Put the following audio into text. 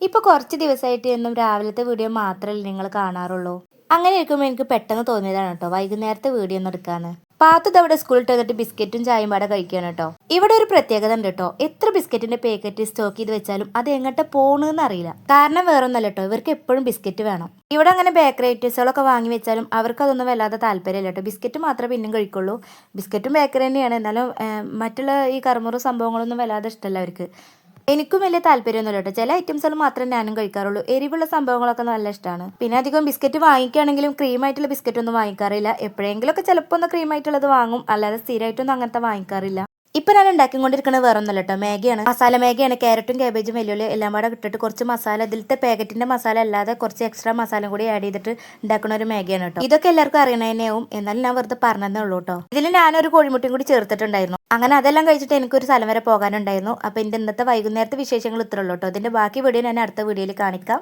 ഇപ്പൊ കുറച്ച് ദിവസമായിട്ട് എന്നും രാവിലത്തെ വീഡിയോ മാത്രമല്ലേ നിങ്ങൾ കാണാറുള്ളൂ. അങ്ങനെ ഇരിക്കുമ്പോൾ എനിക്ക് പെട്ടെന്ന് തോന്നിയതാണ് കേട്ടോ വൈകുന്നേരത്തെ വീഡിയോ ഒന്ന് എടുക്കാന്ന്. പാത്തു അവിടെ സ്കൂളിൽ വന്നിട്ട് ബിസ്ക്കറ്റും ചായയും പാടെ കഴിക്കുകയാണ് കേട്ടോ. ഇവിടെ ഒരു പ്രത്യേകത ഉണ്ട് കേട്ടോ, എത്ര ബിസ്ക്കറ്റിന്റെ പാക്കറ്റ് സ്റ്റോക്ക് ചെയ്ത് വെച്ചാലും അത് എങ്ങോട്ട് പോണെന്ന് അറിയില്ല. കാരണം വേറൊന്നല്ല കേട്ടോ, ഇവർക്ക് എപ്പോഴും ബിസ്ക്കറ്റ് വേണം. ഇവിടെ അങ്ങനെ ബേക്കറി ഐറ്റംസുകളൊക്കെ വാങ്ങി വെച്ചാലും അവർക്ക് അതൊന്നും വല്ലാതെ താല്പര്യമില്ല കേട്ടോ. ബിസ്ക്കറ്റ് മാത്രമേ പിന്നെയും കഴിക്കുള്ളൂ. ബിസ്ക്കറ്റും ബേക്കറി തന്നെയാണ്, എന്നാലും മറ്റുള്ള ഈ കറുമുറു സംഭവങ്ങളൊന്നും വല്ലാതെ ഇഷ്ടമല്ല അവർക്ക്. എനിക്കും വലിയ താല്പര്യമൊന്നുമില്ല കേട്ടോ. ചില ഐറ്റംസുകൾ മാത്രമേ ഞാനും കഴിക്കാറുള്ളൂ. എരിവുള്ള സംഭവങ്ങളൊക്കെ നല്ല ഇഷ്ടമാണ്. പിന്നെ അധികം ബിസ്ക്കറ്റ് വാങ്ങിക്കുകയാണെങ്കിലും ക്രീം ആയിട്ടുള്ള ബിസ്ക്കറ്റ് ഒന്നും വാങ്ങിക്കാറില്ല. എപ്പോഴെങ്കിലുമൊക്കെ ചിലപ്പോൾ ഒന്ന് ക്രീം ആയിട്ടുള്ളത് വാങ്ങും, അല്ലാതെ സ്ഥിരമായിട്ടൊന്നും അങ്ങനത്തെ വാങ്ങിക്കാറില്ല. ഇപ്പൊ ഞാൻ ഉണ്ടാക്കിക്കൊണ്ടിരിക്കുന്നത് വേറൊന്നല്ല കേട്ടോ, മാഗിയാണ്. മസാല മാഗിയാണ്. ക്യാരറ്റും കാബേജും വെല്ലുള്ളി എല്ലാം കൂടെ ഇട്ടിട്ട് കുറച്ച് മസാല, ഇതിലത്തെ പാക്കറ്റിന്റെ മസാല അല്ലാതെ കുറച്ച് എക്സ്ട്രാ മസാല കൂടി ആഡ് ചെയ്തിട്ട് ഉണ്ടാക്കുന്ന ഒരു മാഗിയാണ് കേട്ടോ. ഇതൊക്കെ എല്ലാവർക്കും അറിയണതന്നെയാവും, എന്നാലും ഞാൻ വെറുതെ പറഞ്ഞതേ ഉള്ളൂ കേട്ടോ. ഇതിൽ ഞാനൊരു കോഴിമുട്ടയും കൂടി ചേർത്തിട്ടുണ്ടായിരുന്നു. അങ്ങനെ അതെല്ലാം കഴിച്ചിട്ട് എനിക്കൊരു സ്ഥലം വരെ പോകാനുണ്ടായിരുന്നു. അപ്പൊ എന്റെ ഇന്നത്തെ വൈകുന്നേരത്തെ വിശേഷങ്ങൾ ഇത്രയുള്ളൂ കേട്ടോ. ഇതിന്റെ ബാക്കി വീഡിയോ ഞാൻ അടുത്ത വീഡിയോയിൽ കാണിക്കാം.